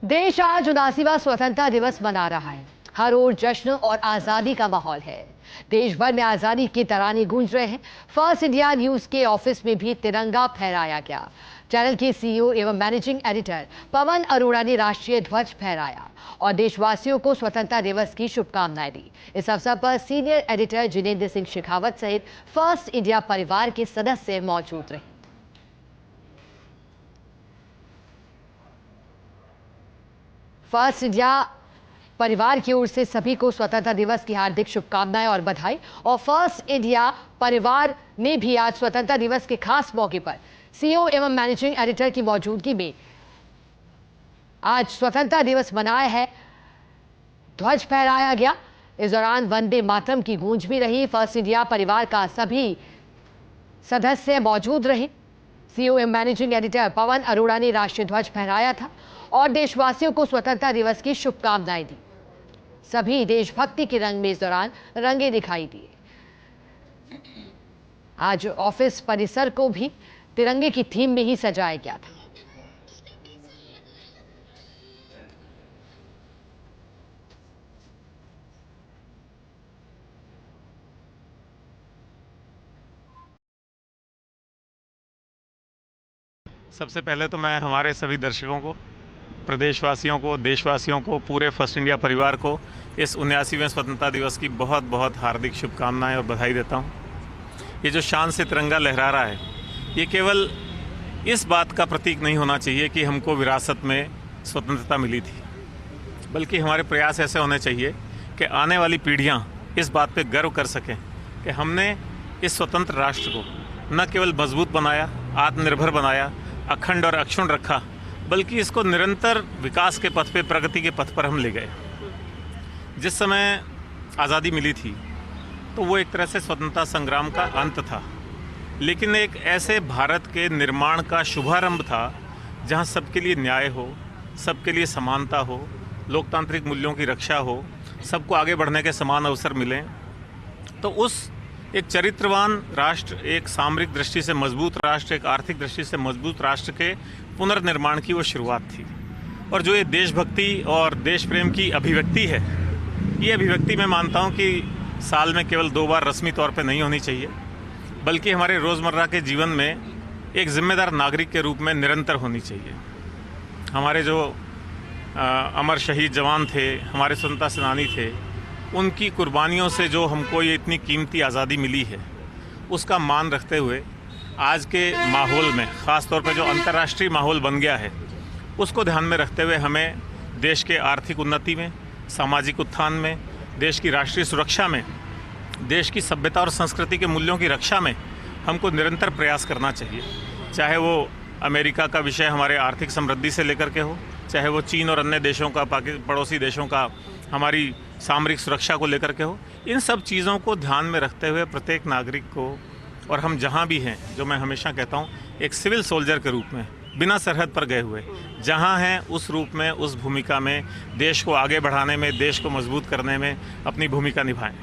देश आज 79वां स्वतंत्रता दिवस मना रहा है। हर ओर जश्न और आजादी का माहौल है। देश भर में आजादी के तराने गूंज रहे हैं। फर्स्ट इंडिया न्यूज के ऑफिस में भी तिरंगा फहराया गया। चैनल के सीईओ एवं मैनेजिंग एडिटर पवन अरोड़ा ने राष्ट्रीय ध्वज फहराया और देशवासियों को स्वतंत्रता दिवस की शुभकामनाएं दी। इस अवसर पर सीनियर एडिटर जिनेंद्र सिंह शेखावत सहित फर्स्ट इंडिया परिवार के सदस्य मौजूद रहे। फर्स्ट इंडिया परिवार की ओर से सभी को स्वतंत्रता दिवस की हार्दिक शुभकामनाएं और बधाई। और फर्स्ट इंडिया परिवार ने भी आज स्वतंत्रता दिवस के खास मौके पर सीईओ एवं मैनेजिंग एडिटर की मौजूदगी में आज स्वतंत्रता दिवस मनाया है। ध्वज फहराया गया। इस दौरान वंदे मातरम की गूंज भी रही। फर्स्ट इंडिया परिवार का सभी सदस्य मौजूद रहे। सीईओ एवं मैनेजिंग एडिटर पवन अरोड़ा ने राष्ट्रीय ध्वज फहराया था और देशवासियों को स्वतंत्रता दिवस की शुभकामनाएं दी। सभी देशभक्ति के रंग में इस दौरान रंगे दिखाई दिए। आज ऑफिस परिसर को भी तिरंगे की थीम में ही सजाया गया था। सबसे पहले तो मैं हमारे सभी दर्शकों को, प्रदेशवासियों को, देशवासियों को, पूरे फर्स्ट इंडिया परिवार को इस 79वें स्वतंत्रता दिवस की बहुत बहुत हार्दिक शुभकामनाएं और बधाई देता हूं। ये जो शान से तिरंगा लहरा रहा है, ये केवल इस बात का प्रतीक नहीं होना चाहिए कि हमको विरासत में स्वतंत्रता मिली थी, बल्कि हमारे प्रयास ऐसे होने चाहिए कि आने वाली पीढ़ियाँ इस बात पर गर्व कर सकें कि हमने इस स्वतंत्र राष्ट्र को न केवल मजबूत बनाया, आत्मनिर्भर बनाया, अखंड और अक्षुण्ण रखा, बल्कि इसको निरंतर विकास के पथ पे, प्रगति के पथ पर हम ले गए। जिस समय आज़ादी मिली थी तो वो एक तरह से स्वतंत्रता संग्राम का अंत था, लेकिन एक ऐसे भारत के निर्माण का शुभारंभ था जहां सबके लिए न्याय हो, सबके लिए समानता हो, लोकतांत्रिक मूल्यों की रक्षा हो, सबको आगे बढ़ने के समान अवसर मिलें। तो उस एक चरित्रवान राष्ट्र, एक सामरिक दृष्टि से मजबूत राष्ट्र, एक आर्थिक दृष्टि से मजबूत राष्ट्र के पुनर्निर्माण की वो शुरुआत थी। और जो ये देशभक्ति और देश प्रेम की अभिव्यक्ति है, ये अभिव्यक्ति मैं मानता हूँ कि साल में केवल 2 बार रस्मी तौर पे नहीं होनी चाहिए, बल्कि हमारे रोज़मर्रा के जीवन में एक जिम्मेदार नागरिक के रूप में निरंतर होनी चाहिए। हमारे जो अमर शहीद जवान थे, हमारे स्वतंत्रता सेनानी थे, उनकी कुर्बानियों से जो हमको ये इतनी कीमती आज़ादी मिली है, उसका मान रखते हुए आज के माहौल में, ख़ास तौर पे जो अंतर्राष्ट्रीय माहौल बन गया है, उसको ध्यान में रखते हुए हमें देश के आर्थिक उन्नति में, सामाजिक उत्थान में, देश की राष्ट्रीय सुरक्षा में, देश की सभ्यता और संस्कृति के मूल्यों की रक्षा में हमको निरंतर प्रयास करना चाहिए। चाहे वो अमेरिका का विषय हमारे आर्थिक समृद्धि से लेकर के हो, चाहे वो चीन और अन्य देशों का, पड़ोसी देशों का हमारी सामरिक सुरक्षा को लेकर के हो। इन सब चीज़ों को ध्यान में रखते हुए प्रत्येक नागरिक को, और हम जहाँ भी हैं, जो मैं हमेशा कहता हूँ, एक सिविल सोल्जर के रूप में, बिना सरहद पर गए हुए जहाँ हैं, उस रूप में, उस भूमिका में देश को आगे बढ़ाने में, देश को मजबूत करने में अपनी भूमिका निभाएं।